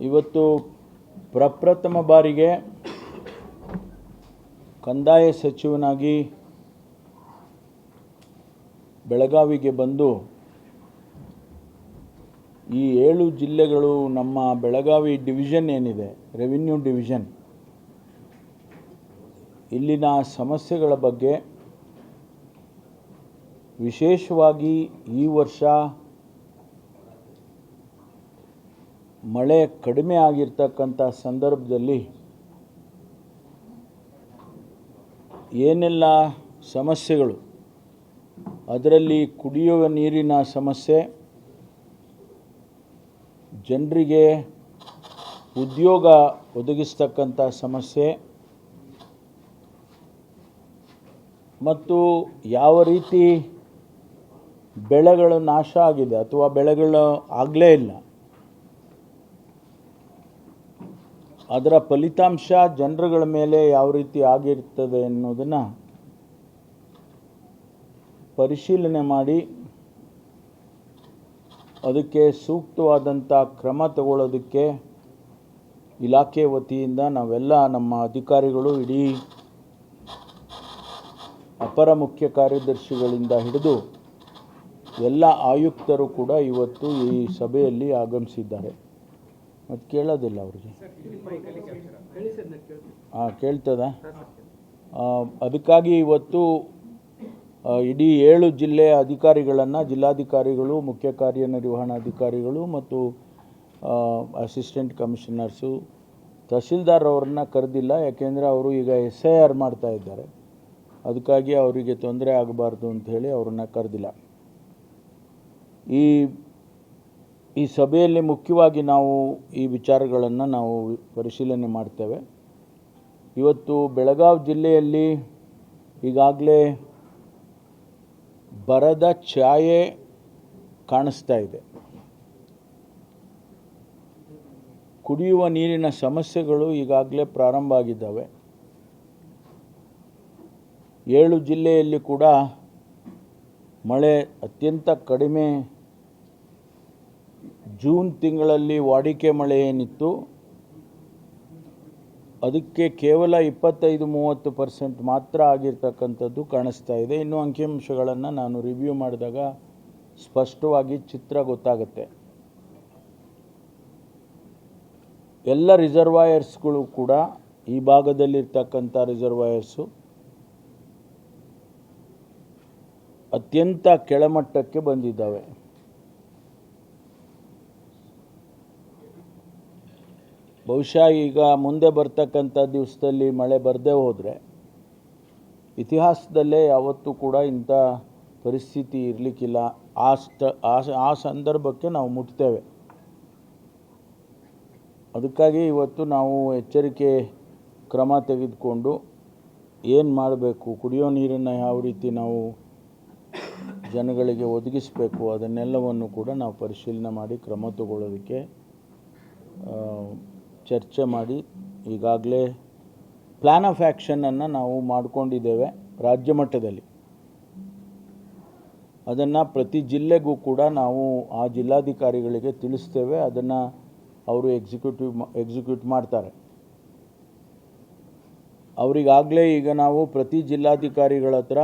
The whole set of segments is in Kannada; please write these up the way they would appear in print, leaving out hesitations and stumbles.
ಇವತ್ತು ಪ್ರಪ್ರಥಮ ಬಾರಿಗೆ ಕಂದಾಯ ಸಚಿವನಾಗಿ ಬೆಳಗಾವಿಗೆ ಬಂದು ಈ 7 ಜಿಲ್ಲೆಗಳು ನಮ್ಮ ಬೆಳಗಾವಿ ಡಿವಿಷನ್ ಏನಿದೆ, ರೆವಿನ್ಯೂ ಡಿವಿಷನ್, ಇಲ್ಲಿನ ಸಮಸ್ಯೆಗಳ ಬಗ್ಗೆ ವಿಶೇಷವಾಗಿ ಈ ವರ್ಷ ಮಳೆ ಕಡಿಮೆ ಆಗಿರ್ತಕ್ಕಂಥ ಸಂದರ್ಭದಲ್ಲಿ ಏನೆಲ್ಲ ಸಮಸ್ಯೆಗಳು, ಅದರಲ್ಲಿ ಕುಡಿಯುವ ನೀರಿನ ಸಮಸ್ಯೆ, ಜನರಿಗೆ ಉದ್ಯೋಗ ಒದಗಿಸ್ತಕ್ಕಂಥ ಸಮಸ್ಯೆ ಮತ್ತು ಯಾವ ರೀತಿ ಬೆಳೆಗಳು ನಾಶ ಆಗಿದೆ ಅಥವಾ ಬೆಳೆಗಳು ಆಗಲೇ ಇಲ್ಲ, ಅದರ ಫಲಿತಾಂಶ ಜನರುಗಳ ಮೇಲೆ ಯಾವ ರೀತಿ ಆಗಿರ್ತದೆ ಅನ್ನೋದನ್ನು ಪರಿಶೀಲನೆ ಮಾಡಿ ಅದಕ್ಕೆ ಸೂಕ್ತವಾದಂಥ ಕ್ರಮ ತಗೊಳ್ಳೋದಕ್ಕೆ ಇಲಾಖೆ ವತಿಯಿಂದ ನಾವೆಲ್ಲ ನಮ್ಮ ಅಧಿಕಾರಿಗಳು, ಇಡೀ ಅಪರ ಮುಖ್ಯ ಕಾರ್ಯದರ್ಶಿಗಳಿಂದ ಹಿಡಿದು ಎಲ್ಲ ಆಯುಕ್ತರು ಕೂಡ ಇವತ್ತು ಈ ಸಭೆಯಲ್ಲಿ ಆಗಮಿಸಿದ್ದಾರೆ. ಮತ್ತು ಕೇಳೋದಿಲ್ಲ ಅವ್ರಿಗೆ, ಕೇಳ್ತದ. ಅದಕ್ಕಾಗಿ ಇವತ್ತು ಇಡೀ 7 ಜಿಲ್ಲೆಯ ಅಧಿಕಾರಿಗಳನ್ನು, ಜಿಲ್ಲಾಧಿಕಾರಿಗಳು, ಮುಖ್ಯ ಕಾರ್ಯನಿರ್ವಹಣಾಧಿಕಾರಿಗಳು ಮತ್ತು ಅಸಿಸ್ಟೆಂಟ್ ಕಮಿಷನರ್ಸು, ತಹಸೀಲ್ದಾರ್ ಅವ್ರನ್ನ ಕರೆದಿಲ್ಲ. ಯಾಕೆಂದರೆ ಅವರು ಈಗ SIR ಮಾಡ್ತಾ ಇದ್ದಾರೆ, ಅದಕ್ಕಾಗಿ ಅವರಿಗೆ ತೊಂದರೆ ಆಗಬಾರ್ದು ಅಂಥೇಳಿ ಅವ್ರನ್ನ ಕರೆದಿಲ್ಲ. ಈ ಸಭೆಯಲ್ಲಿ ಮುಖ್ಯವಾಗಿ ನಾವು ಈ ವಿಚಾರಗಳನ್ನು ನಾವು ಪರಿಶೀಲನೆ ಮಾಡ್ತೇವೆ. ಇವತ್ತು ಬೆಳಗಾವಿ ಜಿಲ್ಲೆಯಲ್ಲಿ ಈಗಾಗಲೇ ಬರದ ಛಾಯೆ ಕಾಣಿಸ್ತಾ ಇದೆ. ಕುಡಿಯುವ ನೀರಿನ ಸಮಸ್ಯೆಗಳು ಈಗಾಗಲೇ ಪ್ರಾರಂಭ ಆಗಿದ್ದಾವೆ. 7 ಜಿಲ್ಲೆಯಲ್ಲಿ ಕೂಡ ಮಳೆ ಅತ್ಯಂತ ಕಡಿಮೆ. ಜೂನ್ ತಿಂಗಳಲ್ಲಿ ವಾಡಿಕೆ ಮಳೆ ಏನಿತ್ತು ಅದಕ್ಕೆ ಕೇವಲ 25-30% ಮಾತ್ರ ಆಗಿರ್ತಕ್ಕಂಥದ್ದು ಕಾಣಿಸ್ತಾ ಇದೆ. ಇನ್ನೂ ಅಂಕಿಅಂಶಗಳನ್ನು ನಾನು ರಿವ್ಯೂ ಮಾಡಿದಾಗ ಸ್ಪಷ್ಟವಾಗಿ ಚಿತ್ರ ಗೊತ್ತಾಗುತ್ತೆ. ಎಲ್ಲ ರಿಸರ್ವಾಯರ್ಸ್ಗಳು ಕೂಡ, ಈ ಭಾಗದಲ್ಲಿರ್ತಕ್ಕಂಥ ರಿಸರ್ವಾಯರ್ಸು ಅತ್ಯಂತ ಕೆಳಮಟ್ಟಕ್ಕೆ ಬಂದಿದ್ದಾವೆ. ಬಹುಶಃ ಈಗ ಮುಂದೆ ಬರ್ತಕ್ಕಂಥ ದಿವಸದಲ್ಲಿ ಮಳೆ ಬರದೇ ಹೋದರೆ ಇತಿಹಾಸದಲ್ಲೇ ಯಾವತ್ತೂ ಕೂಡ ಇಂಥ ಪರಿಸ್ಥಿತಿ ಇರಲಿಕ್ಕಿಲ್ಲ. ಆ ಸಂದರ್ಭಕ್ಕೆ ನಾವು ಮುಟ್ತೇವೆ. ಅದಕ್ಕಾಗಿ ಇವತ್ತು ನಾವು ಎಚ್ಚರಿಕೆ ಕ್ರಮ ತೆಗೆದುಕೊಂಡು ಏನು ಮಾಡಬೇಕು, ಕುಡಿಯೋ ನೀರನ್ನು ಯಾವ ರೀತಿ ನಾವು ಜನಗಳಿಗೆ ಒದಗಿಸಬೇಕು, ಅದನ್ನೆಲ್ಲವನ್ನು ಕೂಡ ನಾವು ಪರಿಶೀಲನೆ ಮಾಡಿ ಕ್ರಮ ತಗೊಳ್ಳೋದಕ್ಕೆ ಚರ್ಚೆ ಮಾಡಿ ಈಗಾಗಲೇ ಪ್ಲ್ಯಾನ್ ಆಫ್ ಆ್ಯಕ್ಷನನ್ನು ನಾವು ಮಾಡಿಕೊಂಡಿದ್ದೇವೆ ರಾಜ್ಯ ಮಟ್ಟದಲ್ಲಿ. ಅದನ್ನು ಪ್ರತಿ ಜಿಲ್ಲೆಗೂ ಕೂಡ ನಾವು ಆ ಜಿಲ್ಲಾಧಿಕಾರಿಗಳಿಗೆ ತಿಳಿಸ್ತೇವೆ. ಅದನ್ನು ಅವರು ಎಕ್ಸಿಕ್ಯೂಟ್ ಮಾಡ್ತಾರೆ. ಅವರಿಗಾಗಲೇ ಈಗ ನಾವು ಪ್ರತಿ ಜಿಲ್ಲಾಧಿಕಾರಿಗಳ ಹತ್ರ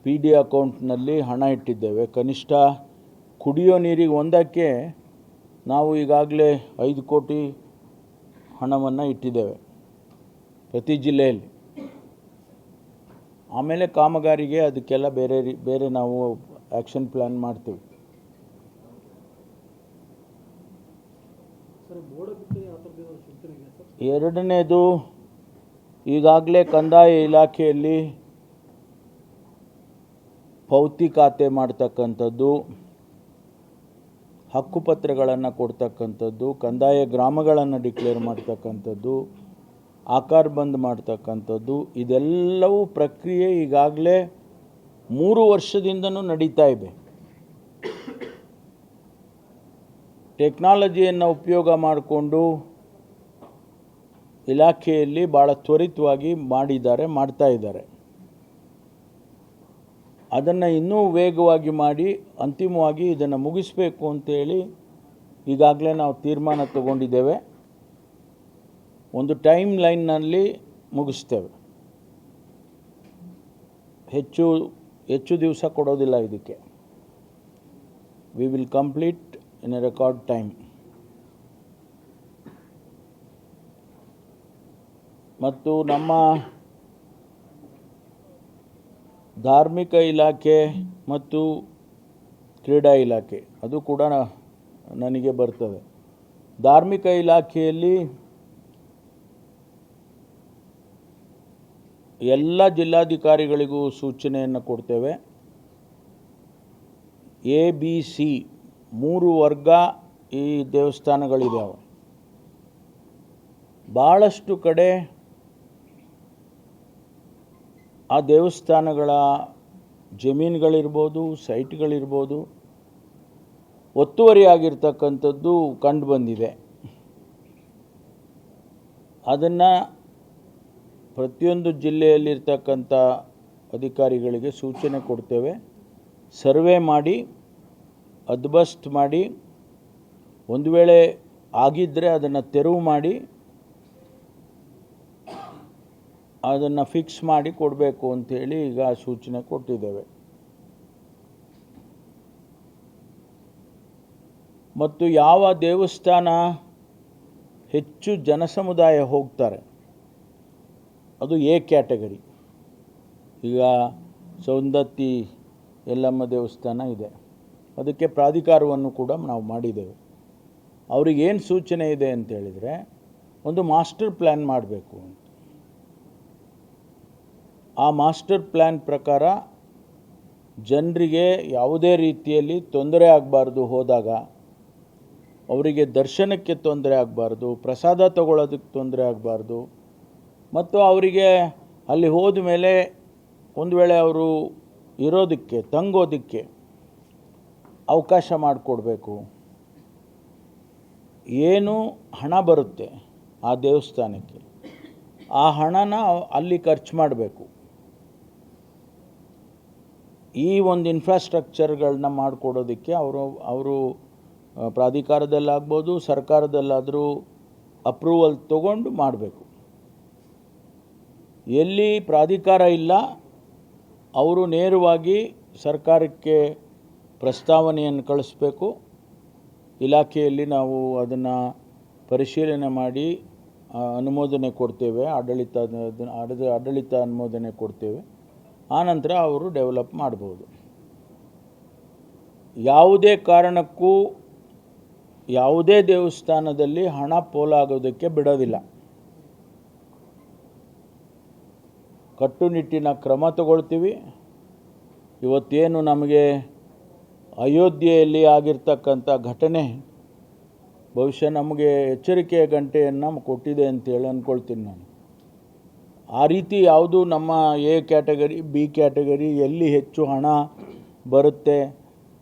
PD ಅಕೌಂಟ್ನಲ್ಲಿ ಹಣ ಇಟ್ಟಿದ್ದೇವೆ. ಕನಿಷ್ಠ ಕುಡಿಯೋ ನೀರಿಗೆ ಒಂದಕ್ಕೆ ನಾವು ಈಗಾಗಲೇ 5 ಕೋಟಿ ಹಣವನ್ನು ಇಟ್ಟಿದ್ದೇವೆ ಪ್ರತಿ ಜಿಲ್ಲೆಯಲ್ಲಿ. ಆಮೇಲೆ ಕಾಮಗಾರಿಗೆ ಅದಕ್ಕೆಲ್ಲ ಬೇರೆ ನಾವು ಆ್ಯಕ್ಷನ್ ಪ್ಲ್ಯಾನ್ ಮಾಡ್ತೀವಿ. ಎರಡನೇದು, ಈಗಾಗಲೇ ಕಂದಾಯ ಇಲಾಖೆಯಲ್ಲಿ ಪೌತಿ ಖಾತೆ ಮಾಡ್ತಕ್ಕಂಥದ್ದು, ಹಕ್ಕುಪತ್ರಗಳನ್ನು ಕೊಡ್ತಕ್ಕಂಥದ್ದು, ಕಂದಾಯ ಗ್ರಾಮಗಳನ್ನು ಡಿಕ್ಲೇರ್ ಮಾಡ್ತಕ್ಕಂಥದ್ದು, ಆಕಾರ ಬಂದ್ ಮಾಡ್ತಕ್ಕಂಥದ್ದು, ಇದೆಲ್ಲವೂ ಪ್ರಕ್ರಿಯೆ ಈಗಾಗಲೇ 3 ವರ್ಷದಿಂದನೂ ನಡೀತಾ ಇದೆ. ಟೆಕ್ನಾಲಜಿಯನ್ನು ಉಪಯೋಗ ಮಾಡಿಕೊಂಡು ಇಲಾಖೆಯಲ್ಲಿ ಭಾಳ ತ್ವರಿತವಾಗಿ ಮಾಡ್ತಾ ಇದ್ದಾರೆ. ಅದನ್ನು ಇನ್ನೂ ವೇಗವಾಗಿ ಮಾಡಿ ಅಂತಿಮವಾಗಿ ಇದನ್ನು ಮುಗಿಸಬೇಕು ಅಂತೇಳಿ ಈಗಾಗಲೇ ನಾವು ತೀರ್ಮಾನ ತಗೊಂಡಿದ್ದೇವೆ. ಒಂದು ಟೈಮ್ ಲೈನ್ನಲ್ಲಿ ಮುಗಿಸ್ತೇವೆ. ಹೆಚ್ಚು ದಿವಸ ಕೊಡೋದಿಲ್ಲ ಇದಕ್ಕೆ. We will complete in a record time. ಮತ್ತು ನಮ್ಮ ಧಾರ್ಮಿಕ ಇಲಾಖೆ ಮತ್ತು ಕ್ರೀಡಾ ಇಲಾಖೆ ಅದು ಕೂಡ ನನಗೆ ಬರ್ತದೆ. ಧಾರ್ಮಿಕ ಇಲಾಖೆಯಲ್ಲಿ ಎಲ್ಲ ಜಿಲ್ಲಾಧಿಕಾರಿಗಳಿಗೂ ಸೂಚನೆಯನ್ನು ಕೊಡ್ತೇವೆ. ABC 3 ವರ್ಗ ಈ ದೇವಸ್ಥಾನಗಳಿದ್ದಾವೆ. ಭಾಳಷ್ಟು ಕಡೆ ಆ ದೇವಸ್ಥಾನಗಳ ಜಮೀನುಗಳಿರ್ಬೋದು, ಸೈಟ್ಗಳಿರ್ಬೋದು, ಒತ್ತುವರಿಯಾಗಿರ್ತಕ್ಕಂಥದ್ದು ಕಂಡು ಬಂದಿದೆ. ಅದನ್ನು ಪ್ರತಿಯೊಂದು ಜಿಲ್ಲೆಯಲ್ಲಿರ್ತಕ್ಕಂಥ ಅಧಿಕಾರಿಗಳಿಗೆ ಸೂಚನೆ ಕೊಡ್ತೇವೆ. ಸರ್ವೆ ಮಾಡಿ, ಹದ್ಬಸ್ತ್ ಮಾಡಿ, ಒಂದು ವೇಳೆ ಆಗಿದ್ದರೆ ಅದನ್ನು ತೆರವು ಮಾಡಿ ಅದನ್ನು ಫಿಕ್ಸ್ ಮಾಡಿ ಕೊಡಬೇಕು ಅಂಥೇಳಿ ಈಗ ಸೂಚನೆ ಕೊಟ್ಟಿದ್ದೇವೆ. ಮತ್ತು ಯಾವ ದೇವಸ್ಥಾನ ಹೆಚ್ಚು ಜನಸಮುದಾಯ ಹೋಗ್ತಾರೆ ಅದು A ಕ್ಯಾಟಗರಿ. ಈಗ ಸೌಂದತ್ತಿ ಯಲ್ಲಮ್ಮ ದೇವಸ್ಥಾನ ಇದೆ, ಅದಕ್ಕೆ ಪ್ರಾಧಿಕಾರವನ್ನು ಕೂಡ ನಾವು ಮಾಡಿದ್ದೇವೆ. ಅವರಿಗೇನು ಸೂಚನೆ ಇದೆ ಅಂತೇಳಿದರೆ ಒಂದು ಮಾಸ್ಟರ್ ಪ್ಲ್ಯಾನ್ ಮಾಡಬೇಕು ಅಂತ. ಆ ಮಾಸ್ಟರ್ ಪ್ಲ್ಯಾನ್ ಪ್ರಕಾರ ಜನರಿಗೆ ಯಾವುದೇ ರೀತಿಯಲ್ಲಿ ತೊಂದರೆ ಆಗಬಾರ್ದು. ಹೋದಾಗ ಅವರಿಗೆ ದರ್ಶನಕ್ಕೆ ತೊಂದರೆ ಆಗಬಾರ್ದು, ಪ್ರಸಾದ ತಗೊಳ್ಳೋದಕ್ಕೆ ತೊಂದರೆ ಆಗಬಾರ್ದು, ಮತ್ತು ಅವರಿಗೆ ಅಲ್ಲಿ ಹೋದ ಮೇಲೆ ಒಂದು ವೇಳೆ ಅವರು ಇರೋದಕ್ಕೆ ತಂಗೋದಕ್ಕೆ ಅವಕಾಶ ಮಾಡಿಕೊಡ್ಬೇಕು. ಏನು ಹಣ ಬರುತ್ತೆ ಆ ದೇವಸ್ಥಾನಕ್ಕೆ ಆ ಹಣನ ಅಲ್ಲಿ ಖರ್ಚು ಮಾಡಬೇಕು. ಈ ಒಂದು ಇನ್ಫ್ರಾಸ್ಟ್ರಕ್ಚರ್ಗಳನ್ನ ಮಾಡಿಕೊಡೋದಕ್ಕೆ ಅವರು ಪ್ರಾಧಿಕಾರದಲ್ಲಾಗ್ಬೋದು, ಸರ್ಕಾರದಲ್ಲಾದರೂ ಅಪ್ರೂವಲ್ ತಗೊಂಡು ಮಾಡಬೇಕು. ಎಲ್ಲಿ ಪ್ರಾಧಿಕಾರ ಇಲ್ಲ ಅವರು ನೇರವಾಗಿ ಸರ್ಕಾರಕ್ಕೆ ಪ್ರಸ್ತಾವನೆಯನ್ನು ಕಳಿಸ್ಬೇಕು. ಇಲಾಖೆಯಲ್ಲಿ ನಾವು ಅದನ್ನು ಪರಿಶೀಲನೆ ಮಾಡಿ ಅನುಮೋದನೆ ಕೊಡ್ತೇವೆ, ಆಡಳಿತ ಅನುಮೋದನೆ ಕೊಡ್ತೇವೆ. ಆನಂತರ ಅವರು ಡೆವಲಪ್ ಮಾಡ್ಬೋದು. ಯಾವುದೇ ಕಾರಣಕ್ಕೂ ಯಾವುದೇ ದೇವಸ್ಥಾನದಲ್ಲಿ ಹಣ ಪೋಲಾಗೋದಕ್ಕೆ ಬಿಡೋದಿಲ್ಲ. ಕಟ್ಟುನಿಟ್ಟಿನ ಕ್ರಮ ತಗೊಳ್ತೀವಿ. ಇವತ್ತೇನು ನಮಗೆ ಅಯೋಧ್ಯೆಯಲ್ಲಿ ಆಗಿರ್ತಕ್ಕಂಥ ಘಟನೆ ಬಹುಶಃ ನಮಗೆ ಎಚ್ಚರಿಕೆಯ ಗಂಟೆಯನ್ನು ಕೊಟ್ಟಿದೆ ಅಂತೇಳಿ ಅಂದ್ಕೊಳ್ತೀನಿ ನಾನು. ಆ ರೀತಿ ಯಾವುದು ನಮ್ಮ A ಕ್ಯಾಟಗರಿ, B ಕ್ಯಾಟಗರಿ ಎಲ್ಲಿ ಹೆಚ್ಚು ಹಣ ಬರುತ್ತೆ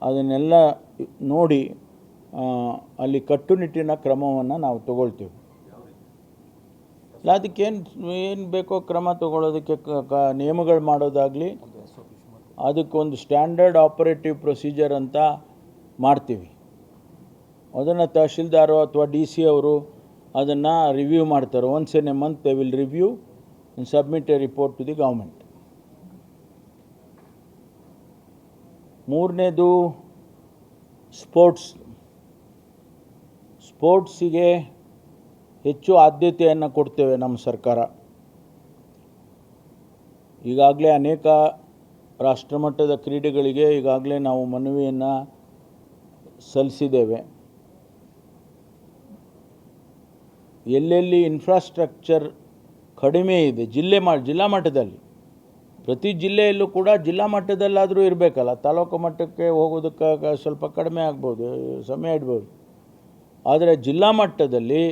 ಅದನ್ನೆಲ್ಲ ನೋಡಿ ಅಲ್ಲಿ ಕಟ್ಟುನಿಟ್ಟಿನ ಕ್ರಮವನ್ನು ನಾವು ತಗೊಳ್ತೀವಿ. ಅದಕ್ಕೇನು ಬೇಕೋ ಕ್ರಮ ತಗೊಳ್ಳೋದಕ್ಕೆ ನಿಯಮಗಳು ಮಾಡೋದಾಗಲಿ, ಅದಕ್ಕೊಂದು ಸ್ಟ್ಯಾಂಡರ್ಡ್ ಆಪರೇಟಿವ್ ಪ್ರೊಸೀಜರ್ ಅಂತ ಮಾಡ್ತೀವಿ. ಅದನ್ನು ತಹಶೀಲ್ದಾರು ಅಥವಾ DC ಅವರು ಅದನ್ನು ರಿವ್ಯೂ ಮಾಡ್ತಾರೆ. Once in a month they will review and submit a report to the government. ಮೂರನೇದು ಸ್ಪೋರ್ಟ್ಸಿಗೆ ಹೆಚ್ಚು ಆದ್ಯತೆಯನ್ನು ಕೊಡ್ತೇವೆ ನಮ್ಮ ಸರ್ಕಾರ. ಈಗಾಗಲೇ ಅನೇಕ ರಾಷ್ಟ್ರಮಟ್ಟದ ಕ್ರೀಡೆಗಳಿಗೆ ಈಗಾಗಲೇ ನಾವು ಮನವಿಯನ್ನು ಸಲ್ಲಿಸಿದ್ದೇವೆ. ಎಲ್ಲೆಲ್ಲಿ ಇನ್ಫ್ರಾಸ್ಟ್ರಕ್ಚರ್ ಕಡಿಮೆ ಇದೆ ಜಿಲ್ಲಾ ಮಟ್ಟದಲ್ಲಿ, ಪ್ರತಿ ಜಿಲ್ಲೆಯಲ್ಲೂ ಕೂಡ ಜಿಲ್ಲಾ ಮಟ್ಟದಲ್ಲಾದರೂ ಇರಬೇಕಲ್ಲ. ತಾಲೂಕು ಮಟ್ಟಕ್ಕೆ ಹೋಗೋದಕ್ಕೆ ಸ್ವಲ್ಪ ಕಡಿಮೆ ಆಗ್ಬೋದು, ಸಮಯ ಇಡ್ಬೋದು. ಆದರೆ ಜಿಲ್ಲಾ ಮಟ್ಟದಲ್ಲಿ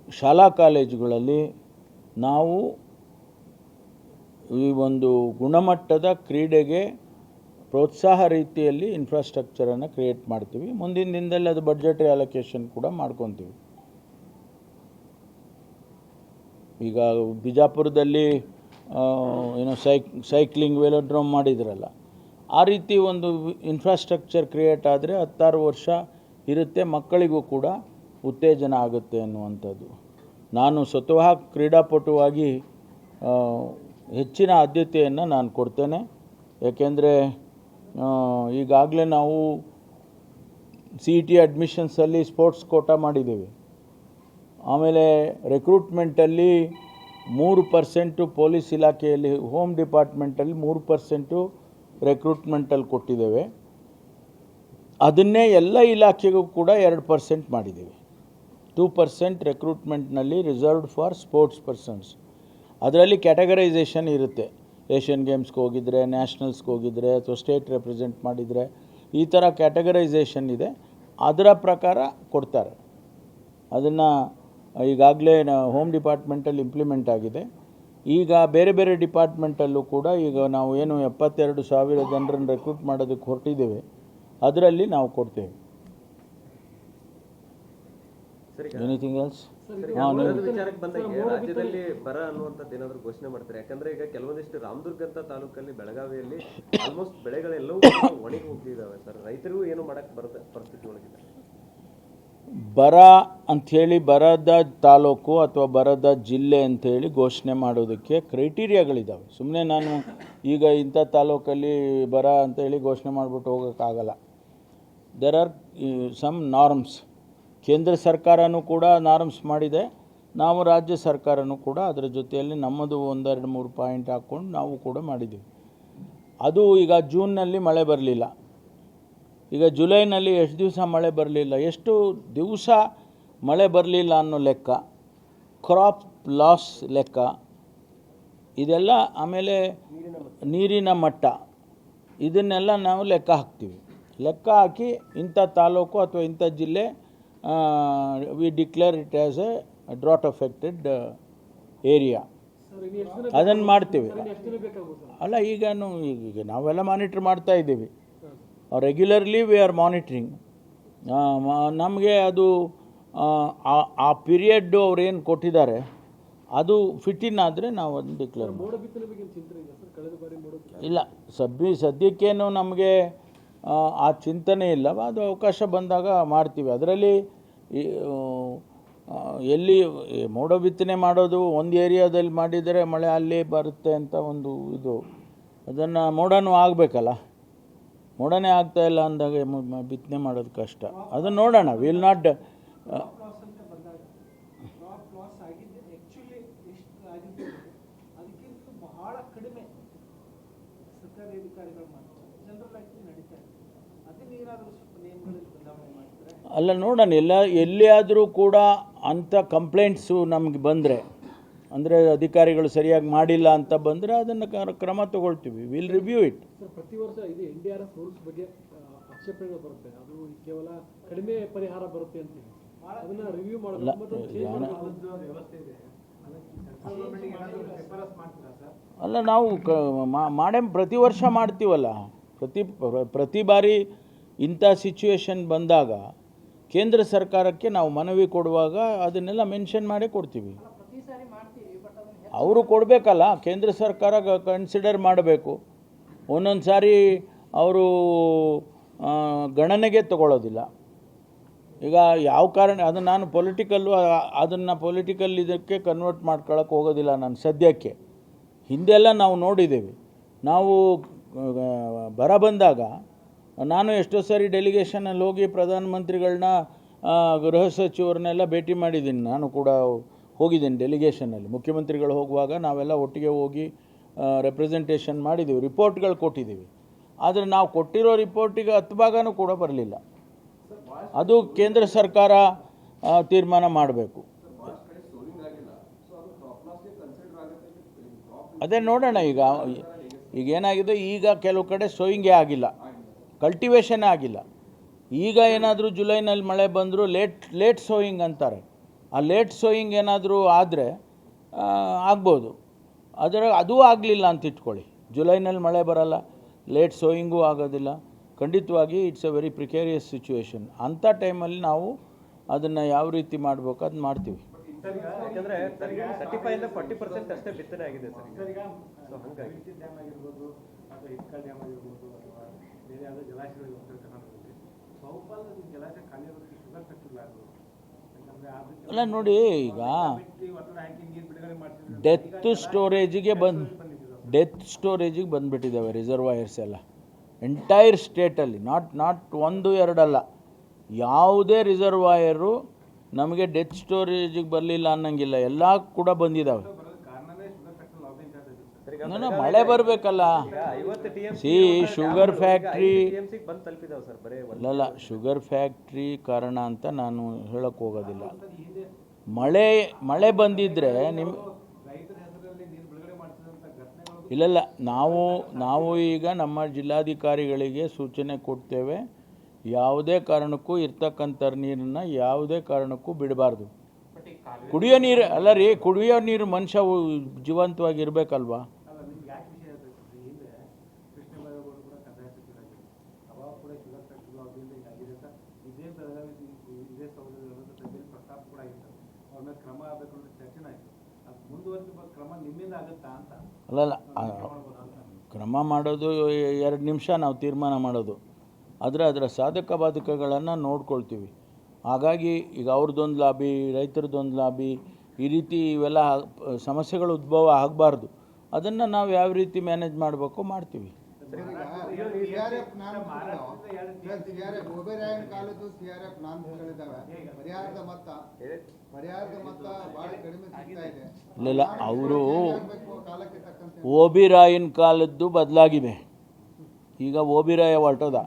ಶಾಲಾ ಕಾಲೇಜುಗಳಲ್ಲಿ ನಾವು ಈ ಒಂದು ಗುಣಮಟ್ಟದ ಕ್ರೀಡೆಗೆ ಪ್ರೋತ್ಸಾಹ ರೀತಿಯಲ್ಲಿ ಇನ್ಫ್ರಾಸ್ಟ್ರಕ್ಚರನ್ನು ಕ್ರಿಯೇಟ್ ಮಾಡ್ತೀವಿ. ಮುಂದಿನ ದಿನದಲ್ಲಿ ಅದು ಬಡ್ಜೆಟರಿ ಅಲೋಕೇಶನ್ ಕೂಡ ಮಾಡ್ಕೊತೀವಿ. ಈಗ ಬಿಜಾಪುರದಲ್ಲಿ ಏನೋ ಸೈಕ್ಲಿಂಗ್ ವೆಲೋಡ್ರೋಮ್ ಮಾಡಿದ್ರಲ್ಲ, ಆ ರೀತಿ ಒಂದು ಇನ್ಫ್ರಾಸ್ಟ್ರಕ್ಚರ್ ಕ್ರಿಯೇಟ್ ಆದರೆ 16 ವರ್ಷ ಇರುತ್ತೆ, ಮಕ್ಕಳಿಗೂ ಕೂಡ ಉತ್ತೇಜನ ಆಗುತ್ತೆ ಅನ್ನುವಂಥದ್ದು. ನಾನು ಸ್ವತಃ ಕ್ರೀಡಾಪಟುವಾಗಿ ಹೆಚ್ಚಿನ ಆದ್ಯತೆಯನ್ನು ನಾನು ಕೊಡ್ತೇನೆ. ಏಕೆಂದರೆ ಈಗಾಗಲೇ ನಾವು CET ಅಡ್ಮಿಷನ್ಸಲ್ಲಿ ಸ್ಪೋರ್ಟ್ಸ್ ಕೋಟಾ ಮಾಡಿದ್ದೀವಿ. ಆಮೇಲೆ ರಿಕ್ರೂಟ್ಮೆಂಟಲ್ಲಿ 3% ಪೊಲೀಸ್ ಇಲಾಖೆಯಲ್ಲಿ, ಹೋಮ್ ಡಿಪಾರ್ಟ್ಮೆಂಟಲ್ಲಿ 3% ರಿಕ್ರೂಟ್ಮೆಂಟಲ್ಲಿ ಕೊಟ್ಟಿದ್ದೇವೆ. ಅದನ್ನೇ ಎಲ್ಲ ಇಲಾಖೆಗೂ ಕೂಡ 2% ಮಾಡಿದ್ದೀವಿ. 2% ರಿಕ್ರೂಟ್ಮೆಂಟ್ನಲ್ಲಿ ರಿಸರ್ವ್ಡ್ ಫಾರ್ ಸ್ಪೋರ್ಟ್ಸ್ ಪರ್ಸನ್ಸ್. ಅದರಲ್ಲಿ ಕ್ಯಾಟಗರೈಸೇಷನ್ ಇರುತ್ತೆ. ಏಷ್ಯನ್ ಗೇಮ್ಸ್ಗೆ ಹೋಗಿದ್ರೆ, ನ್ಯಾಷನಲ್ಸ್ಗೆ ಹೋಗಿದ್ರೆ, ಅಥವಾ ಸ್ಟೇಟ್ ರೆಪ್ರೆಸೆಂಟ್ ಮಾಡಿದರೆ, ಈ ಥರ ಕ್ಯಾಟಗರೈಸೇಷನ್ ಇದೆ. ಅದರ ಪ್ರಕಾರ ಕೊಡ್ತಾರೆ. ಅದನ್ನು ಈಗಾಗಲೇ ಹೋಮ್ ಡಿಪಾರ್ಟ್ಮೆಂಟಲ್ಲಿ ಇಂಪ್ಲಿಮೆಂಟ್ ಆಗಿದೆ. ಈಗ ಬೇರೆ ಬೇರೆ ಡಿಪಾರ್ಟ್ಮೆಂಟಲ್ಲೂ ಕೂಡ ಈಗ ನಾವು ಏನು 72,000 ಜನರನ್ನು ರೆಕ್ರೂಟ್ ಮಾಡೋದಕ್ಕೆ ಹೊರಟಿದ್ದೇವೆ, ಅದರಲ್ಲಿ ನಾವು ಕೊಡ್ತೇವೆ. Anything else? ವಿಚಾರಕ್ಕೆ ಬಂದಾಗ ರಾಜ್ಯದಲ್ಲಿ ಬರ ಅನ್ನುವಂಥದ್ದು ಏನಾದರೂ ಘೋಷಣೆ ಮಾಡ್ತಾರೆ? ಯಾಕಂದ್ರೆ ಈಗ ಕೆಲವೊಂದಿಷ್ಟು ರಾಮದುರ್ಗ ಅಂತ ತಾಲೂಕಲ್ಲಿ, ಬೆಳಗಾವಿಯಲ್ಲಿ ಆಲ್ಮೋಸ್ಟ್ ಬೆಳೆಗಳೆಲ್ಲವೂ ಒಣಗಿ ಹೋಗ್ತಿದ್ದಾವೆ ಸರ್. ರೈತರಿಗೂ ಏನು ಮಾಡಕ್ಕೆ ಬರದ ಪರಿಸ್ಥಿತಿ ಒಳಗಿದೆ. ಬರ ಅಂಥೇಳಿ ಬರದ ತಾಲೂಕು ಅಥವಾ ಬರದ ಜಿಲ್ಲೆ ಅಂಥೇಳಿ ಘೋಷಣೆ ಮಾಡೋದಕ್ಕೆ ಕ್ರೈಟೀರಿಯಾಗಳಿದ್ದಾವೆ. ಸುಮ್ಮನೆ ನಾನು ಈಗ ಇಂಥ ತಾಲೂಕಲ್ಲಿ ಬರ ಅಂಥೇಳಿ ಘೋಷಣೆ ಮಾಡಿಬಿಟ್ಟು ಹೋಗೋಕ್ಕಾಗಲ್ಲ. There are some norms. ಕೇಂದ್ರ ಸರ್ಕಾರನೂ ಕೂಡ ನಾರ್ಮ್ಸ್ ಮಾಡಿದೆ, ನಾವು ರಾಜ್ಯ ಸರ್ಕಾರನೂ ಕೂಡ ಅದರ ಜೊತೆಯಲ್ಲಿ ನಮ್ಮದು 1-2-3 ಪಾಯಿಂಟ್ ಹಾಕ್ಕೊಂಡು ನಾವು ಕೂಡ ಮಾಡಿದ್ದೀವಿ. ಅದು ಈಗ ಜೂನ್ನಲ್ಲಿ ಮಳೆ ಬರಲಿಲ್ಲ, ಈಗ ಜುಲೈನಲ್ಲಿ ಎಷ್ಟು ದಿವಸ ಮಳೆ ಬರಲಿಲ್ಲ, ಎಷ್ಟು ದಿವಸ ಮಳೆ ಬರಲಿಲ್ಲ ಅನ್ನೋ ಲೆಕ್ಕ, ಕ್ರಾಪ್ ಲಾಸ್ ಲೆಕ್ಕ, ಇದೆಲ್ಲ, ಆಮೇಲೆ ನೀರಿನ ಮಟ್ಟ, ಇದನ್ನೆಲ್ಲ ನಾವು ಲೆಕ್ಕ ಹಾಕ್ತೀವಿ. ಲೆಕ್ಕ ಹಾಕಿ ಇಂಥ ತಾಲೂಕು ಅಥವಾ ಇಂಥ ಜಿಲ್ಲೆ we declare it as a drought affected area. ಅದನ್ನು ಮಾಡ್ತೀವಿ. ಅಲ್ಲ, ಈಗ ನಾವೆಲ್ಲ ಮಾನಿಟ್ರ್ ಮಾಡ್ತಾ ಇದ್ದೀವಿ. Regularly we are monitoring. ನಮಗೆ ಅದು ಆ ಪೀರಿಯಡ್ಡು ಅವ್ರು ಏನು ಕೊಟ್ಟಿದ್ದಾರೆ ಅದು ಫಿಟ್ ಇನ್ ಆದರೆ ನಾವು ಅದನ್ನು ಡಿಕ್ಲೇರ್ ಇಲ್ಲ. ಸದ್ಯಕ್ಕೇನು ನಮಗೆ ಆ ಚಿಂತನೆ ಇಲ್ಲ. ಅದು ಅವಕಾಶ ಬಂದಾಗ ಮಾಡ್ತೀವಿ. ಅದರಲ್ಲಿ ಎಲ್ಲಿ ಮೋಡ ಬಿತ್ತನೆ ಮಾಡೋದು ಒಂದು ಏರಿಯಾದಲ್ಲಿ ಮಾಡಿದರೆ ಮಳೆ ಅಲ್ಲಿ ಬರುತ್ತೆ ಅಂತ ಒಂದು ಇದು, ಅದನ್ನು ಮೋಡನೂ ಆಗಬೇಕಲ್ಲ. ಮೋಡನೇ ಆಗ್ತಾಯಿಲ್ಲ ಅಂದಾಗ ಬಿತ್ತನೆ ಮಾಡೋದು ಕಷ್ಟ. ಅದನ್ನು ನೋಡೋಣ. ವಿಲ್ ನಾಟ್ ಅಲ್ಲ, ನೋಡೋಣ. ಎಲ್ಲಿಯಾದರೂ ಕೂಡ ಅಂಥ ಕಂಪ್ಲೇಂಟ್ಸು ನಮಗೆ ಬಂದರೆ, ಅಂದರೆ ಅಧಿಕಾರಿಗಳು ಸರಿಯಾಗಿ ಮಾಡಿಲ್ಲ ಅಂತ ಬಂದರೆ ಅದನ್ನು ಕ್ರಮ ತಗೊಳ್ತೀವಿ. Will review it. ಪ್ರತಿ ವರ್ಷ ಇದು NDRF ರೂಲ್ಸ್ ಬಗ್ಗೆ ಆಕ್ಷೇಪಣೆಗಳು ಬರುತ್ತೆ, ಅದು ಕೇವಲ ಕಡಿಮೆ ಪರಿಹಾರ ಬರುತ್ತೆ ಅಂತ ಅದನ್ನ ರಿವ್ಯೂ ಮಾಡಬೇಕು. ಅಲ್ಲ, ನಾವು ಪ್ರತಿ ವರ್ಷ ಮಾಡ್ತೀವಲ್ಲ. ಪ್ರತಿ ಬಾರಿ ಇಂಥ ಸಿಚುವೇಶನ್ ಬಂದಾಗ ಕೇಂದ್ರ ಸರ್ಕಾರಕ್ಕೆ ನಾವು ಮನವಿ ಕೊಡುವಾಗ ಅದನ್ನೆಲ್ಲ ಮೆನ್ಷನ್ ಮಾಡೇ ಕೊಡ್ತೀವಿ. ಅವರು ಕೊಡಬೇಕಲ್ಲ, ಕೇಂದ್ರ ಸರ್ಕಾರ ಕನ್ಸಿಡರ್ ಮಾಡಬೇಕು. ಒಂದೊಂದು ಸಾರಿ ಅವರು ಗಣನೆಗೆ ತಗೊಳ್ಳೋದಿಲ್ಲ. ಈಗ ಯಾವ ಕಾರಣ ಅದು ನಾನು ಅದನ್ನು ಪೊಲಿಟಿಕಲ್ ಇದಕ್ಕೆ ಕನ್ವರ್ಟ್ ಮಾಡ್ಕೊಳ್ಳೋಕೆ ಹೋಗೋದಿಲ್ಲ ನಾನು ಸದ್ಯಕ್ಕೆ. ಹಿಂದೆಲ್ಲ ನಾವು ನೋಡಿದ್ದೇವೆ. ನಾವು ಬರ ಬಂದಾಗ ನಾನು ಎಷ್ಟೋ ಸಾರಿ ಡೆಲಿಗೇಷನಲ್ಲಿ ಹೋಗಿ ಪ್ರಧಾನಮಂತ್ರಿಗಳನ್ನ, ಗೃಹ ಸಚಿವರನ್ನೆಲ್ಲ ಭೇಟಿ ಮಾಡಿದ್ದೀನಿ. ನಾನು ಕೂಡ ಹೋಗಿದ್ದೀನಿ ಡೆಲಿಗೇಷನಲ್ಲಿ. ಮುಖ್ಯಮಂತ್ರಿಗಳು ಹೋಗುವಾಗ ನಾವೆಲ್ಲ ಒಟ್ಟಿಗೆ ಹೋಗಿ ರೆಪ್ರೆಸೆಂಟೇಷನ್ ಮಾಡಿದ್ದೀವಿ, ರಿಪೋರ್ಟ್ಗಳು ಕೊಟ್ಟಿದ್ದೀವಿ. ಆದರೆ ನಾವು ಕೊಟ್ಟಿರೋ ರಿಪೋರ್ಟಿಗೆ 10 ಭಾಗನೂ ಕೂಡ ಬರಲಿಲ್ಲ. ಅದು ಕೇಂದ್ರ ಸರ್ಕಾರ ತೀರ್ಮಾನ ಮಾಡಬೇಕು. ಅದೇ ನೋಡೋಣ. ಈಗ ಏನಾಗಿದೆ, ಈಗ ಕೆಲವು ಕಡೆ ಸೋಯಿಂಗೇ ಆಗಿಲ್ಲ, ಕಲ್ಟಿವೇಷನ್ನೇ ಆಗಿಲ್ಲ. ಈಗ ಏನಾದರೂ ಜುಲೈನಲ್ಲಿ ಮಳೆ ಬಂದರೂ ಲೇಟ್ ಸೋಯಿಂಗ್ ಅಂತಾರೆ. ಆ ಲೇಟ್ ಸೋಯಿಂಗ್ ಏನಾದರೂ ಆದರೆ ಆಗ್ಬೋದು. ಅದೂ ಆಗಲಿಲ್ಲ ಅಂತ ಇಟ್ಕೊಳ್ಳಿ. ಜುಲೈನಲ್ಲಿ ಮಳೆ ಬರಲ್ಲ, ಲೇಟ್ ಸೋಯಿಂಗೂ ಆಗೋದಿಲ್ಲ. ಖಂಡಿತವಾಗಿ ಇಟ್ಸ್ ಎ ವೆರಿ ಪ್ರಿಕೇರಿಯಸ್ ಸಿಚುವೇಶನ್. ಅಂಥ ಟೈಮಲ್ಲಿ ನಾವು ಅದನ್ನು ಯಾವ ರೀತಿ ಮಾಡಬೇಕು ಅದನ್ನ ಮಾಡ್ತೀವಿ. ಯಾಕಂದರೆ 35 ಇಂದ 40% ಅಷ್ಟೇ ಬಿತ್ತನೆ ಆಗಿದೆ ಸರ್. ಸೊ ಹಾಗಾಗಿ ಡ್ಯಾಮ್ ಆಗಿರ್ಬೋದು ಅಥವಾ ಹಿಟ್ಕಲ್ ಡ್ಯಾಮ್ ಆಗಿರ್ಬೋದು ಅಥವಾ ಬೇರೆ ಯಾವುದೋ ಜಲಾಶಯಗಳು ಉತ್ತರ ಕರ್ನಾಟಕದಲ್ಲಿ ಅಲ್ಲ ನೋಡಿ, ಈಗ ಡೆತ್ ಸ್ಟೋರೇಜಿಗೆ ಬಂದುಬಿಟ್ಟಿದ್ದಾವೆ ರಿಸರ್ವಾಯರ್ಸ್ ಎಲ್ಲ ಎಂಟೈರ್ ಸ್ಟೇಟಲ್ಲಿ, ನಾಟ್ ಒಂದು ಎರಡಲ್ಲ, ಯಾವುದೇ ರಿಸರ್ವಾಯರು ನಮಗೆ ಡೆತ್ ಸ್ಟೋರೇಜಿಗೆ ಬರಲಿಲ್ಲ ಅನ್ನಂಗಿಲ್ಲ, ಎಲ್ಲ ಕೂಡ ಬಂದಿದ್ದಾವೆ. ಮಳೆ ಬರಬೇಕಲ್ಲ. ಈಗ 50 TMC ಶುಗರ್ ಫ್ಯಾಕ್ಟ್ರಿ ಬಂದು ತಲುಪಿದಾವೆ ಸರ್, ಬರೀ ಅಲ್ಲಲ್ಲ, ಶುಗರ್ ಫ್ಯಾಕ್ಟ್ರಿ ಕಾರಣ ಅಂತ ನಾನು ಹೇಳಕ್ಕೆ ಹೋಗೋದಿಲ್ಲ. ಮಳೆ ಬಂದಿದ್ದರೆ ಇಲ್ಲಲ್ಲ, ನಾವು ಈಗ ನಮ್ಮ ಜಿಲ್ಲಾಧಿಕಾರಿಗಳಿಗೆ ಸೂಚನೆ ಕೊಡ್ತೇವೆ, ಯಾವುದೇ ಕಾರಣಕ್ಕೂ ಇರ್ತಕ್ಕಂಥ ನೀರನ್ನು ಯಾವುದೇ ಕಾರಣಕ್ಕೂ ಬಿಡಬಾರ್ದು. ಕುಡಿಯೋ ನೀರು ಅಲ್ಲ ರೀ, ಕುಡಿಯೋ ನೀರು ಮನುಷ್ಯ ಜೀವಂತವಾಗಿ ಇರಬೇಕಲ್ವಾ? ಅಲ್ಲಲ್ಲ, ಕ್ರಮ ಮಾಡೋದು 2 ನಿಮಿಷ ನಾವು ತೀರ್ಮಾನ ಮಾಡೋದು, ಅದರ ಸಾಧಕ ಬಾಧಕಗಳನ್ನು ನೋಡ್ಕೊಳ್ತೀವಿ. ಹಾಗಾಗಿ ಈಗ ಅವ್ರದ್ದೊಂದು ಲಾಬಿ, ರೈತರದ್ದೊಂದು ಲಾಬಿ, ಈ ರೀತಿ ಇವೆಲ್ಲ ಸಮಸ್ಯೆಗಳು ಉದ್ಭವ ಆಗಬಾರ್ದು. ಅದನ್ನು ನಾವು ಯಾವ ರೀತಿ ಮ್ಯಾನೇಜ್ ಮಾಡಬೇಕು ಮಾಡ್ತೀವಿ. ಇಲ್ಲ, ಅವರು ಓಬಿರಾಯನ್ ಕಾಲದ್ದು ಬದಲಾಗಿದೆ, ಈಗ ಓಬಿರಾಯ ಹೊರಟೋದ,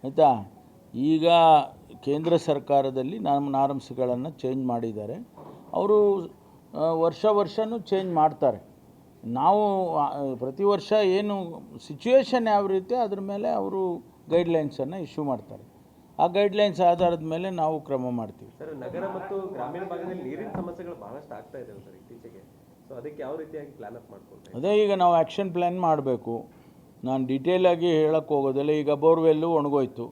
ಆಯಿತಾ? ಈಗ ಕೇಂದ್ರ ಸರ್ಕಾರದಲ್ಲಿ ನಾರ್ಮ್ಸ್ಗಳನ್ನು ಚೇಂಜ್ ಮಾಡಿದ್ದಾರೆ. ಅವರು ವರ್ಷನೂ ಚೇಂಜ್ ಮಾಡ್ತಾರೆ. ನಾವು ಪ್ರತಿ ವರ್ಷ ಏನು ಸಿಚುವೇಶನ್ ಯಾವ ರೀತಿ ಅದ್ರ ಮೇಲೆ ಅವರು ಗೈಡ್ಲೈನ್ಸನ್ನು ಇಶ್ಯೂ ಮಾಡ್ತಾರೆ. ಆ ಗೈಡ್ಲೈನ್ಸ್ ಆಧಾರದ ಮೇಲೆ ನಾವು ಕ್ರಮ ಮಾಡ್ತೀವಿ. ಸರ್, ನಗರ ಮತ್ತು ಗ್ರಾಮೀಣ ಭಾಗದಲ್ಲಿ ನೀರಿನ ಸಮಸ್ಯೆಗಳು ಬಹಳಷ್ಟು ಆಗ್ತಾ ಇದ್ದಾವೆ ಸರ್ ಇತ್ತೀಚೆಗೆ. ಸೊ ಅದಕ್ಕೆ ಯಾವ ರೀತಿಯಾಗಿ ಪ್ಲಾನ್ ಅಪ್ ಮಾಡ್ಕೊಳ್ತಾರೆ? ಅದೇ ಈಗ ನಾವು ಆ್ಯಕ್ಷನ್ ಪ್ಲ್ಯಾನ್ ಮಾಡಬೇಕು. ನಾನು ಡೀಟೇಲಾಗಿ ಹೇಳಕ್ಕೆ ಹೋಗೋದಿಲ್ಲ. ಈಗ ಬೋರ್ವೆಲ್ಲು ಒಣಗೋಯ್ತು,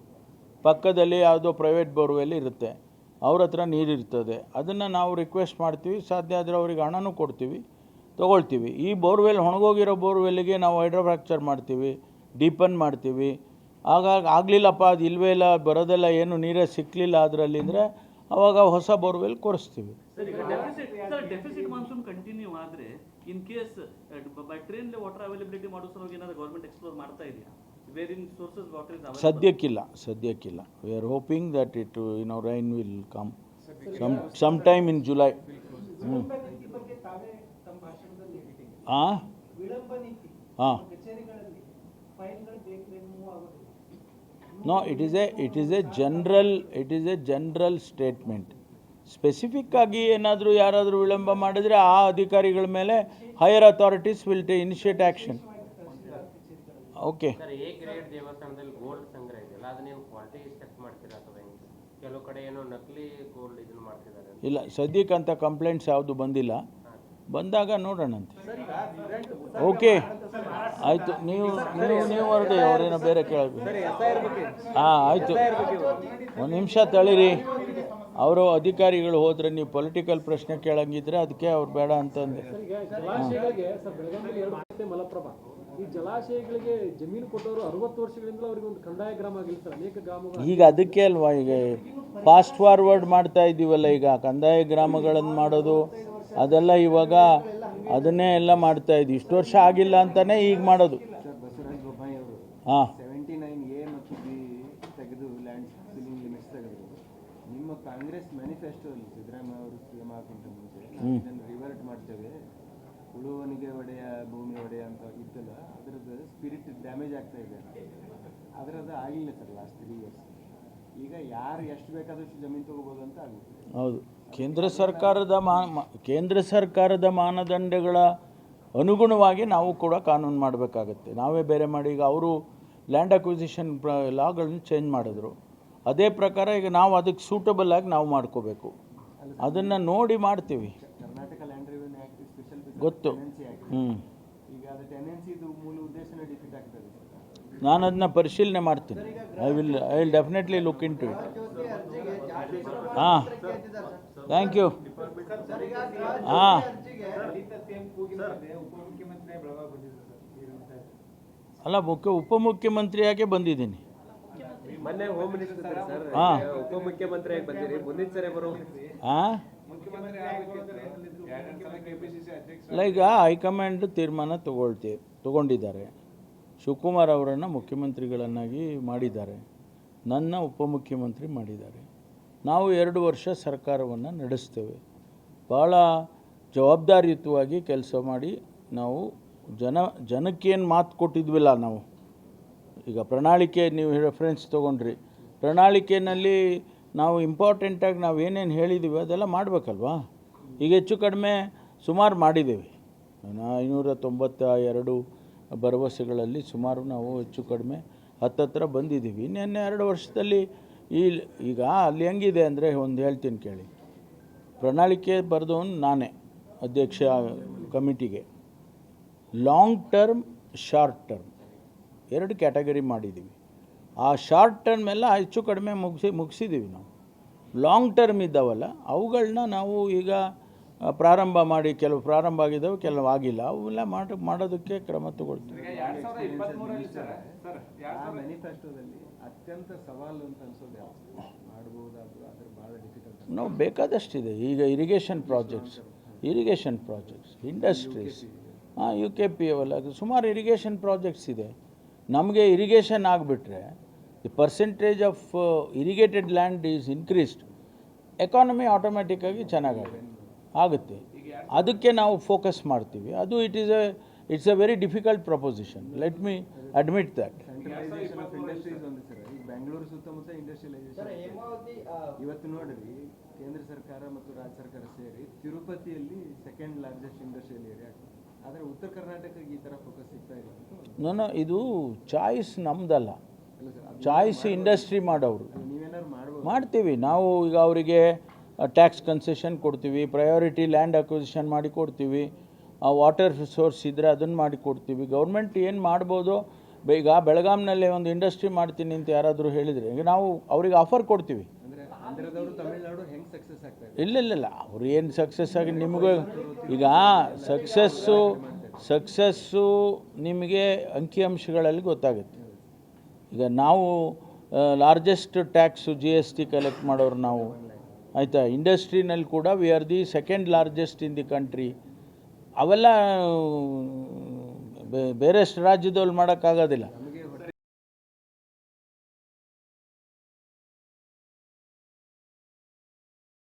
ಪಕ್ಕದಲ್ಲಿ ಯಾವುದೋ ಪ್ರೈವೇಟ್ ಬೋರ್ವೆಲ್ ಇರುತ್ತೆ, ಅವ್ರ ಹತ್ರ ನೀರಿರ್ತದೆ, ಅದನ್ನು ನಾವು ರಿಕ್ವೆಸ್ಟ್ ಮಾಡ್ತೀವಿ, ಸಾಧ್ಯ ಆದರೆ ಅವ್ರಿಗೆ ಹಣನೂ ಕೊಡ್ತೀವಿ, ತೊಗೊಳ್ತೀವಿ. ಈ ಬೋರ್ವೆಲ್ ಒಣಗೋಗಿರೋ ಬೋರ್ವೆಲ್ಗೆ ನಾವು ಹೈಡ್ರೋ ಫ್ರ್ಯಾಕ್ಚರ್ ಮಾಡ್ತೀವಿ, ಡೀಪನ್ ಮಾಡ್ತೀವಿ. ಆಗಾಗ ಆಗಲಿಲ್ಲಪ್ಪ, ಅದು ಇಲ್ಲವೇ ಇಲ್ಲ, ಬರೋದೆಲ್ಲ ಏನು ನೀರೇ ಸಿಕ್ಕಲಿಲ್ಲ ಅದರಲ್ಲಿ ಅಂದರೆ ಅವಾಗ ಹೊಸ ಬೋರ್ವೆಲ್ ಕೊರಿಸ್ತೀವಿ. ಡೆಫಿಸಿಟ್ ಮಾನ್ಸೂನ್ ಕಂಟಿನ್ಯೂ ಆದರೆ in case by train water availability ಮಾಡೋ ಸಲುವಾಗಿ ಏನಾದರೂ ಗೌರ್ಮೆಂಟ್ ಎಕ್ಸ್ಪ್ಲೋರ್ ಮಾಡ್ತಾ ಇದೆಯಾ? ವೇರಿನ್ ಸೋರ್ಸಸ್ ವಾಟರ್ ಇಸ್ ಸದ್ಯಕ್ಕಿಲ್ಲ. We are hoping that it rain will come some time in July. ಹಾಂ, no, it is a general statement. Specific ಆಗಿ ಏನಾದರೂ ಯಾರಾದರೂ ವಿಳಂಬ ಮಾಡಿದರೆ ಆ ಅಧಿಕಾರಿಗಳ ಮೇಲೆ higher authorities will initiate action. Okay. Sir, A grade ದೇವಸ್ಥಾನದಲ್ಲಿ ಗೋಲ್ಡ್ ಸಂಗ್ರಹ ಇದೆಯಲ್ಲ, ಅದನ್ನೇನು ಕ್ವಾಲಿಟಿ ಚೆಕ್ ಮಾಡ್ತೀರಾ ಅಥವಾ ಹೆಂಗೆ? ಕೆಲವು ಕಡೆ ಏನೋ ನಕಲಿ ಗೋಲ್ಡ್ ಇದನ್ನು ಮಾಡ್ತಿದ್ದಾರೆ. ಇಲ್ಲ, ಸದ್ಯಕ್ಕಂತ ಕಂಪ್ಲೇಂಟ್ಸ್ ಯಾವುದು ಬಂದಿಲ್ಲ, ಬಂದಾಗ ನೋಡೋಣಂತೆ. ಓಕೆ, ಆಯಿತು. ನೀವು ಹೊರಡಿ, ಅವರೇನೋ ಬೇರೆ ಕೇಳಬೇಕು. ಹಾಂ, ಆಯಿತು, ಒಂದು ನಿಮಿಷ ತಳೀರಿ. ಅವರು ಅಧಿಕಾರಿಗಳು ಹೋದರೆ ನೀವು ಪೊಲಿಟಿಕಲ್ ಪ್ರಶ್ನೆ ಕೇಳಂಗಿದ್ರೆ ಅದಕ್ಕೆ ಅವ್ರು ಬೇಡ ಅಂತಂದೆ. ಜಲಾಶಯಗಳಿಗೆ ಸರ್, ಬೆಳಗಾವಿಯಲ್ಲಿ 2 ಮತ್ತೆ ಮಲಪ್ರಭಾ, ಈ ಜಲಾಶಯಗಳಿಗೆ ಜಮೀನು ಕೊಟ್ಟವರು 60 ವರ್ಷಗಳಿಂದ ಅವರಿಗೆ ಒಂದು ಕಂದಾಯ ಗ್ರಾಮ ಆಗಿಲ್ಲ ಸರ್. ಅನೇಕ ಗ್ರಾಮಗಳು ಈಗ ಅದಕ್ಕೆ ಅಲ್ವಾ ಈಗ ಫಾಸ್ಟ್ ಫಾರ್ವರ್ಡ್ ಮಾಡ್ತಾ ಇದ್ದೀವಲ್ಲ, ಈಗ ಕಂದಾಯ ಗ್ರಾಮಗಳನ್ನು ಮಾಡೋದು ಅದೆಲ್ಲ ಇವಾಗ ಅದನ್ನೇ ಎಲ್ಲ ಮಾಡ್ತಾ ಇದ್ವಿ. ಇಷ್ಟು ವರ್ಷ ಆಗಿಲ್ಲ ಅಂತಾನೆ ಈಗ ಮಾಡೋದು. ಬಸವರಾಜ ಬೊಮ್ಮಾಯಿ ಅವರು ಹಾಂ, 79A ಮತ್ತು B ತೆಗೆದು ಲ್ಯಾಂಡ್ ಸೀಲಿಂಗ್ ಲಿಮಿಟ್ಸ್ ತೆಗೆದು ನಿಮ್ಮ ಕಾಂಗ್ರೆಸ್ ಮ್ಯಾನಿಫೆಸ್ಟೋಲ್ಲಿ ಸಿದ್ದರಾಮಯ್ಯ ಅವರು CM ಆಗಕ್ಕಿಂತ ಮುಂಚೆ ಇದನ್ನು ರಿವರ್ಟ್ ಮಾಡ್ತೇವೆ, ಉಳುವವನಿಗೆ ಒಡೆಯ ಭೂಮಿ ಒಡೆಯ ಅಂತ ಇದ್ದಲ್ಲ, ಅದರದ್ದು ಸ್ಪಿರಿಟ್ ಡ್ಯಾಮೇಜ್ ಆಗ್ತಾ ಇದೆ. ಅದರದ್ದು ಆಗಿಲ್ಲ ಸರ್ ಲಾಸ್ಟ್ 3 years. ಈಗ ಯಾರು ಎಷ್ಟು ಬೇಕಾದಷ್ಟು ಜಮೀನು ತಗೋಬೋದು ಅಂತ ಆಗುತ್ತೆ. ಹೌದು. ಕೇಂದ್ರ ಸರ್ಕಾರದ ಮಾನದಂಡಗಳ ಅನುಗುಣವಾಗಿ ನಾವು ಕೂಡ ಕಾನೂನು ಮಾಡಬೇಕಾಗತ್ತೆ. ನಾವೇ ಬೇರೆ ಮಾಡಿ, ಈಗ ಅವರು ಲ್ಯಾಂಡ್ ಅಕ್ವಿಸಿಷನ್ ಲಾಗಳನ್ನ ಚೇಂಜ್ ಮಾಡಿದ್ರು, ಅದೇ ಪ್ರಕಾರ ಈಗ ನಾವು ಅದಕ್ಕೆ ಸೂಟಬಲ್ ಆಗಿ ನಾವು ಮಾಡ್ಕೋಬೇಕು. ಅದನ್ನು ನೋಡಿ ಮಾಡ್ತೀವಿ. Karnataka land revenue act special ಗೊತ್ತು. ಈಗ ಅದು ಟೆನೆನ್ಸಿದು ಮೂಲ ಉದ್ದೇಶನೇ ಡಿಫೀಟ್ ಆಗ್ತದೆ. ನಾನು ಅದನ್ನ ಪರಿಶೀಲನೆ ಮಾಡ್ತೀನಿ. I will definitely look into it. ಹಾಂ, ಥ್ಯಾಂಕ್ ಯು. ಹಾಂ, ಅಲ್ಲ, ಉಪಮುಖ್ಯಮಂತ್ರಿಯಾಗೆ ಬಂದಿದ್ದೀನಿ. ಮೊನ್ನೆ ಹೋಮ್ ಮಿನಿಸ್ಟರ್ ಸರ್ ಹಾ. ಉಪಮುಖ್ಯಮಂತ್ರಿಯಾಗಿ ಬಂದಿರಿ, ಮುಂದಿನ ಸರಿ ಬರೋ ಹಾಂ ಅಲ್ಲ, ಈಗ ಹೈಕಮಾಂಡ್ ತೀರ್ಮಾನ ತಗೊಂಡಿದ್ದಾರೆ. ಶಿವಕುಮಾರ್ ಅವರನ್ನು ಮುಖ್ಯಮಂತ್ರಿಗಳನ್ನಾಗಿ ಮಾಡಿದ್ದಾರೆ, ನನ್ನ ಉಪಮುಖ್ಯಮಂತ್ರಿ ಮಾಡಿದ್ದಾರೆ. ನಾವು 2 ವರ್ಷ ಸರ್ಕಾರವನ್ನು ನಡೆಸ್ತೇವೆ. ಭಾಳ ಜವಾಬ್ದಾರಿಯುತವಾಗಿ ಕೆಲಸ ಮಾಡಿ ನಾವು ಜನಕ್ಕೇನು ಮಾತು ಕೊಟ್ಟಿದ್ವಿಲ್ಲ ನಾವು. ಈಗ ಪ್ರಣಾಳಿಕೆ ನೀವು ರೆಫರೆನ್ಸ್ ತೊಗೊಂಡ್ರಿ, ಪ್ರಣಾಳಿಕೆಯಲ್ಲಿ ನಾವು ಇಂಪಾರ್ಟೆಂಟಾಗಿ ನಾವು ಏನೇನು ಹೇಳಿದ್ದೀವಿ ಅದೆಲ್ಲ ಮಾಡಬೇಕಲ್ವಾ. ಈಗ ಹೆಚ್ಚು ಕಡಿಮೆ ಸುಮಾರು ಮಾಡಿದ್ದೀವಿ. 592 ಭರವಸೆಗಳಲ್ಲಿ ಸುಮಾರು ನಾವು ಹೆಚ್ಚು ಕಡಿಮೆ ಹತ್ತತ್ರ ಬಂದಿದ್ದೀವಿ. ಇನ್ನೇನು 2 ವರ್ಷದಲ್ಲಿ ಈಗ ಅಲ್ಲಿ ಹೆಂಗಿದೆ ಅಂದರೆ ಒಂದು ಹೇಳ್ತೀನಿ ಕೇಳಿ. ಪ್ರಣಾಳಿಕೆ ಬರೆದವನು ನಾನೇ ಅಧ್ಯಕ್ಷ ಕಮಿಟಿಗೆ. Long term, short term 2 category ಮಾಡಿದ್ದೀವಿ. ಆ ಶಾರ್ಟ್ ಟರ್ಮ್ ಎಲ್ಲ ಹೆಚ್ಚು ಕಡಿಮೆ ಮುಗಿಸಿದ್ದೀವಿ ನಾವು. ಲಾಂಗ್ ಟರ್ಮ್ ಇದ್ದಾವಲ್ಲ ಅವುಗಳನ್ನ ನಾವು ಈಗ ಪ್ರಾರಂಭ ಮಾಡಿ, ಕೆಲವು ಪ್ರಾರಂಭ ಆಗಿದ್ದಾವೆ, ಕೆಲವು ಆಗಿಲ್ಲ. ಅವೆಲ್ಲ ಮಾಡೋದಕ್ಕೆ ಕ್ರಮ ತಗೊಳ್ತೀವಿ. ಆ ಮ್ಯಾನಿಫೆಸ್ಟೋದಲ್ಲಿ ಅತ್ಯಂತ ಸವಾಲು ಅಂತ ಅನ್ಸೋದು ಯಾವುದು ಮಾಡ್ಬೋದಾದ್ರು ಅದ್ರ ಭಾಳ ಡಿಫಿಕಲ್ಟ್? ನಾವು ಬೇಕಾದಷ್ಟಿದೆ. ಈಗ ಇರಿಗೇಷನ್ ಪ್ರಾಜೆಕ್ಟ್ಸ್, ಇಂಡಸ್ಟ್ರೀಸ್, UKP ಅವೆಲ್ಲ ಸುಮಾರು ಇರಿಗೇಷನ್ ಪ್ರಾಜೆಕ್ಟ್ಸ್ ಇದೆ. ನಮಗೆ ಇರಿಗೇಷನ್ ಆಗಿಬಿಟ್ರೆ the percentage of irrigated land is increased, economy ಆಟೋಮ್ಯಾಟಿಕ್ಕಾಗಿ ಆಗುತ್ತೆ. ಅದಕ್ಕೆ ನಾವು ಫೋಕಸ್ ಮಾಡ್ತೀವಿ. ಅದು it's a very difficult proposition, let me admit that. Centralisation of industries ಒಂದು ಸರ್. ಈಗ ಬೆಂಗಳೂರು ಸುತ್ತಮುತ್ತ ಇಂಡಸ್ಟ್ರಿಯಲೈಸೇಷನ್ ಇವತ್ತು ನೋಡ್ರಿ, ಕೇಂದ್ರ ಸರ್ಕಾರ ಮತ್ತು ರಾಜ್ಯ ಸರ್ಕಾರ ಸೇರಿ ತಿರುಪತಿಯಲ್ಲಿ ಸೆಕೆಂಡ್ ಲಾರ್ಜೆಸ್ಟ್ ಇಂಡಸ್ಟ್ರಿಯಲ್ ಏರಿಯಾ ಆಗ್ತದೆ. ಆದರೆ ಉತ್ತರ ಕರ್ನಾಟಕಕ್ಕೆ ಈ ಥರ ಫೋಕಸ್ ಸಿಗ್ತಾ ಇಲ್ಲ. ನೋ ಇದು ಚಾಯ್ಸ್ ನಮ್ದಲ್ಲ, ಚಾಯ್ಸ್ ಇಂಡಸ್ಟ್ರಿ ಮಾಡೋರು. ನೀವೇನಾದ್ರು ಮಾಡ್ಬೋದು? ಮಾಡ್ತೀವಿ ನಾವು. ಈಗ ಅವರಿಗೆ ಟ್ಯಾಕ್ಸ್ ಕನ್ಸೆಷನ್ ಕೊಡ್ತೀವಿ, ಪ್ರಯಾರಿಟಿ ಲ್ಯಾಂಡ್ ಅಕ್ವಿಸಿಷನ್ ಮಾಡಿ ಕೊಡ್ತೀವಿ, ವಾಟರ್ ಸೋರ್ಸ್ ಇದ್ದರೆ ಅದನ್ನು ಮಾಡಿ ಕೊಡ್ತೀವಿ. ಗೌರ್ಮೆಂಟ್ ಏನು ಮಾಡ್ಬೋದು, ಈಗ ಬೆಳಗಾಂನಲ್ಲಿ ಒಂದು ಇಂಡಸ್ಟ್ರಿ ಮಾಡ್ತೀನಿ ಅಂತ ಯಾರಾದರೂ ಹೇಳಿದರೆ ಈಗ ನಾವು ಅವ್ರಿಗೆ ಆಫರ್ ಕೊಡ್ತೀವಿ. ಅಂದರೆ ಆಂಧ್ರದವರು ತಮಿಳ್ನಾಡು ಹೆಂಗೆ ಸಕ್ಸಸ್ ಆಗ್ತಾ ಇದೆ? ಇಲ್ಲ ಅವ್ರು ಏನು ಸಕ್ಸಸ್ ಆಗಿ ನಿಮಗೂ ಈಗ ಸಕ್ಸಸ್ಸು ನಿಮಗೆ ಅಂಕಿಅಂಶಗಳಲ್ಲಿ ಗೊತ್ತಾಗುತ್ತೆ. ಈಗ ನಾವು ಲಾರ್ಜೆಸ್ಟ್ ಟ್ಯಾಕ್ಸು GST ಕಲೆಕ್ಟ್ ಮಾಡೋರು ನಾವು, ಆಯಿತಾ. ಇಂಡಸ್ಟ್ರಿನಲ್ಲಿ ಕೂಡ we are the second largest in the country. ಅವೆಲ್ಲ ಬೇರೆ ರಾಜ್ಯದವ್ರು ಮಾಡೋಕ್ಕಾಗೋದಿಲ್ಲ.